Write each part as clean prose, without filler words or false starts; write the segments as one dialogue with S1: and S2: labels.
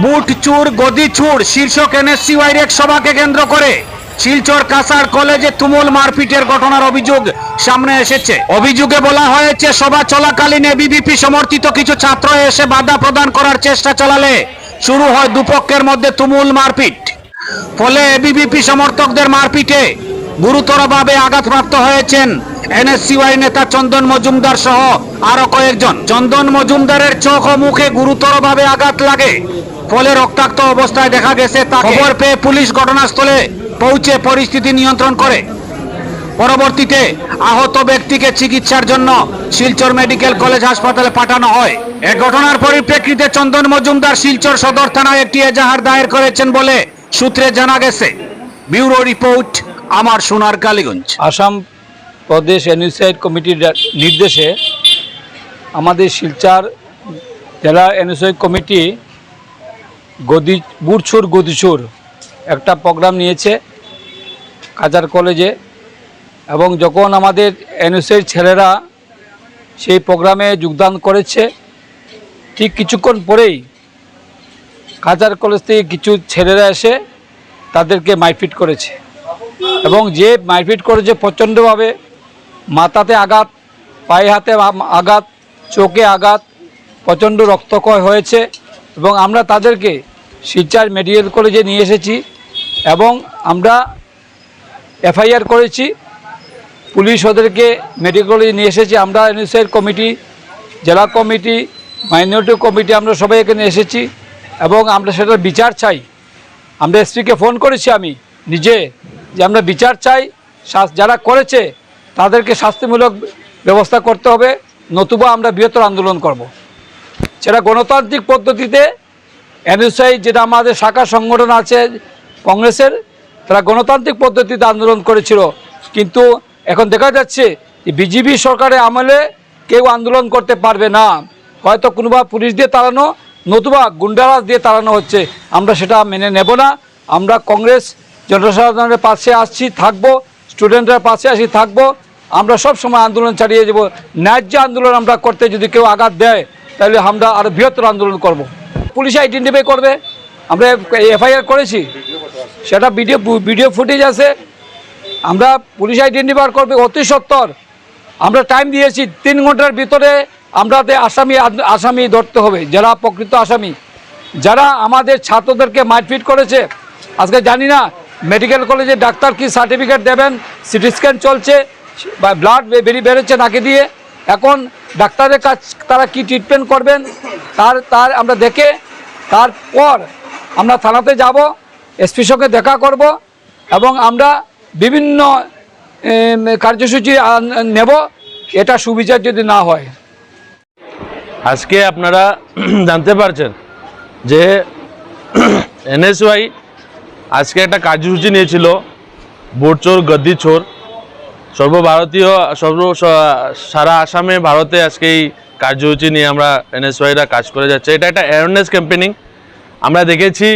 S1: বুট চুর গদি চুর শীর্ষক এনএসইউআইর এক সভাকে কেন্দ্র করে শিলচর কাছাড় কলেজে তুমুল মারপিটের ঘটনার অভিযোগ সামনে এসেছে। অভিযোগে বলা হয়েছে, সভা চলাকালীন এবিভিপি সমর্থিত কিছু ছাত্র এসে বাধা প্রদান করার চেষ্টা চালালে শুরু হয় দুপক্ষের মধ্যে তুমুল মারপিট। ফলে এবিভিপি সমর্থকদের মারপিটে গুরুতরভাবে আঘাতপ্রাপ্ত হয়েছেন এনএসইউআই নেতা চন্দন মজুমদার সহ আরো কয়েকজন। চন্দন মজুমদারের চোখ ও মুখে গুরুতরভাবে আঘাত লাগে, ফলে রক্তাক্ত অবস্থায় দেখা গেছে। খবর পেয়ে পুলিশ ঘটনাস্থলে পৌঁছে পরিস্থিতি নিয়ন্ত্রণ করে। পরবর্তীতে আহত ব্যক্তিকে চিকিৎসার জন্য শিলচর মেডিকেল কলেজ হাসপাতালে পাঠানো হয়। এ ঘটনার পরিপ্রেক্ষিতে চন্দন মজুমদার শিলচর সদর থানায় একটি এজাহার দায়ের করেছেন বলে সূত্রে জানা গেছে। ব্যুরো রিপোর্ট, আমার সোনার কালীগঞ্জ।
S2: আসাম প্রদেশ এনএসইউআই কমিটির নির্দেশে আমাদের শিলচর জেলা এনএসইউআই কমিটি বুটছুর গদিছুর একটা প্রোগ্রাম নিয়েছে কাছাড় কলেজে, এবং যখন আমাদের এনএসইউআই ছেলেরা সেই প্রোগ্রামে যোগদান করেছে, ঠিক কিছুক্ষণ পরেই কাছাড় কলেজ থেকে কিছু ছেলেরা এসে তাদেরকে মারপিট করেছে, এবং যে মারপিট করেছে প্রচণ্ডভাবে মাথাতে আঘাত, পায়ে হাতে আঘাত, চোখে আঘাত, প্রচণ্ড রক্তক্ষয় হয়েছে। এবং আমরা তাদেরকে শিলচর মেডিকেল কলেজে নিয়ে এসেছি এবং আমরা এফআইআর করেছি। পুলিশ ওদেরকে মেডিকেল কলেজে নিয়ে এসেছি। আমরা এনএসইউআই কমিটি, জেলা কমিটি, মাইনরিটি কমিটি, আমরা সবাই এখানে এসেছি এবং আমরা সেটার বিচার চাই। আমরা এসপিকে ফোন করেছি আমি নিজে, যে আমরা বিচার চাই, যারা করেছে তাদেরকে শাস্তিমূলক ব্যবস্থা করতে হবে, নতুবা আমরা বৃহত্তর আন্দোলন করব। সেটা গণতান্ত্রিক পদ্ধতিতে এনএসইউআই, যেটা আমাদের শাখা সংগঠন আছে কংগ্রেসের, তারা গণতান্ত্রিক পদ্ধতিতে আন্দোলন করেছিল। কিন্তু এখন দেখা যাচ্ছে যে বিজেপি সরকারের আমলে কেউ আন্দোলন করতে পারবে না, হয়তো কোনোবা পুলিশ দিয়ে তাড়ানো, নতুবা গুন্ডারাজ দিয়ে তাড়ানো হচ্ছে। আমরা সেটা মেনে নেব না। আমরা কংগ্রেস জনসাধারণের পাশে আসছি, থাকবো, স্টুডেন্টরা পাশে আসি, থাকবো। আমরা সব সময় আন্দোলন চালিয়ে যাব। ন্যায্য আন্দোলন আমরা করতে যদি কেউ আঘাত দেয়, তাহলে আমরা আরও বৃহত্তর আন্দোলন করব। পুলিশ আইডেন্টিফাই করবে। আমরা এফআইআর করেছি, সেটা ভিডিও ফুটেজ আছে। আমরা পুলিশ আইডেন্টিফাই করবে অতি সত্বর। আমরা টাইম দিয়েছি 3 ঘন্টার ভিতরে আমাদের আসামি ধরতে হবে, যারা প্রকৃত আসামি, যারা আমাদের ছাত্রদেরকে মারপিট করেছে। আজকে জানি না মেডিকেল কলেজে ডাক্তার কি সার্টিফিকেট দেবেন, সিটি স্ক্যান চলছে বা ব্লাড বেরোচ্ছে নাকে দিয়ে। এখন ডাক্তারের কাছ তারা কি ট্রিটমেন্ট করবেন তার আমরা দেখে তারপর আমরা থানাতে যাব, এসপির সঙ্গে দেখা করব এবং আমরা বিভিন্ন কার্যসূচি নেব, এটা সুবিচার যদি না হয়।
S3: আজকে আপনারা জানতে পারছেন যে এনএসইউআই আজকে একটা কার্যসূচি নিয়েছিল, বুটচোর গদি চোর। সর্বভারতীয় সারা আসামে ভারতে আজকে এই কার্যসূচি নিয়ে আমরা এনএসইউআইরা কাজ করে যাচ্ছে। এটা একটা অ্যাওয়ারনেস ক্যাম্পেনিং। আমরা দেখেছি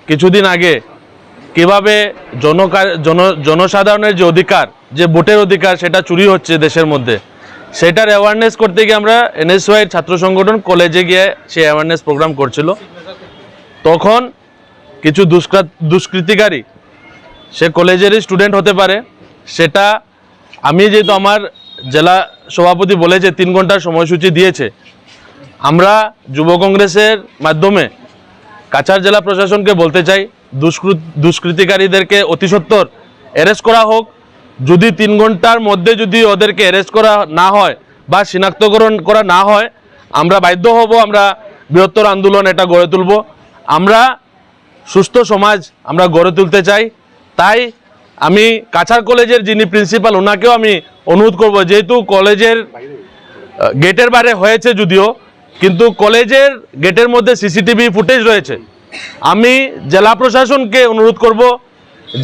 S3: কিছুদিন আগে কীভাবে জনসাধারণের যে অধিকার, যে ভোটের অধিকার, সেটা চুরি হচ্ছে দেশের মধ্যে। সেটার অ্যাওয়ারনেস করতে গিয়ে আমরা এনএসইউআইয়ের ছাত্র সংগঠন কলেজে গিয়ে সেই অ্যাওয়ারনেস প্রোগ্রাম করছিল। তখন কিছু দুষ্কৃতিকারী, সে কলেজেরই স্টুডেন্ট হতে পারে, সেটা আমি যেহেতু আমার জেলা সভাপতি বলেছে 3 ঘন্টার সময়সূচি দিয়েছে, আমরা যুব কংগ্রেসের মাধ্যমে কাছাড় জেলা প্রশাসনকে বলতে চাই, দুষ্কৃতিকারীদেরকে অতি সত্বর অ্যারেস্ট করা হোক। যদি 3 ঘন্টার মধ্যে যদি ওদেরকে অ্যারেস্ট করা না হয় বা শনাক্তকরণ করা না হয়, আমরা বাধ্য হব, আমরা বৃহত্তর আন্দোলন এটা গড়ে তুলব। আমরা সুস্থ সমাজ আমরা গড়ে তুলতে চাই। তাই আমি কাছাড় কলেজের যিনি প্রিন্সিপাল, ওনাকেও আমি অনুরোধ করব, যেহেতু কলেজের গেটের বাইরে হয়েছে যদিও, কিন্তু কলেজের গেটের মধ্যে সিসিটিভি ফুটেজ রয়েছে। আমি জেলা প্রশাসনকে অনুরোধ করব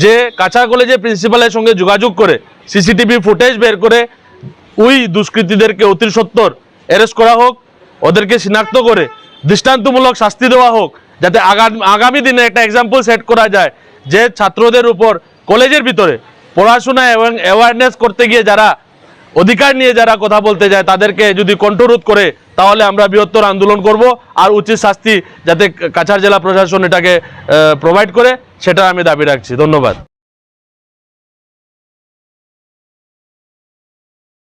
S3: যে কাছাড় কলেজের প্রিন্সিপালের সঙ্গে যোগাযোগ করে সিসিটিভি ফুটেজ বের করে ওই দুষ্কৃতীদেরকে অতি সত্বর অ্যারেস্ট করা হোক, ওদেরকে শনাক্ত করে দৃষ্টান্তমূলক শাস্তি দেওয়া হোক, যাতে আগামী দিনে একটা এক্সাম্পল সেট করা যায় যে ছাত্রদের উপর কলেজের ভিতরে পড়াশোনা এবং অ্যাওয়ারনেস করতে গিয়ে যারা অধিকার নিয়ে যারা কথা বলতে যায়, তাদেরকে যদি কণ্ঠরোধ করে তাহলে আমরা বৃহত্তর আন্দোলন করব আর উচিত শাস্তি যাতে কাছাড় জেলা প্রশাসন এটাকে প্রোভাইড করে সেটা আমি দাবি রাখছি। ধন্যবাদ।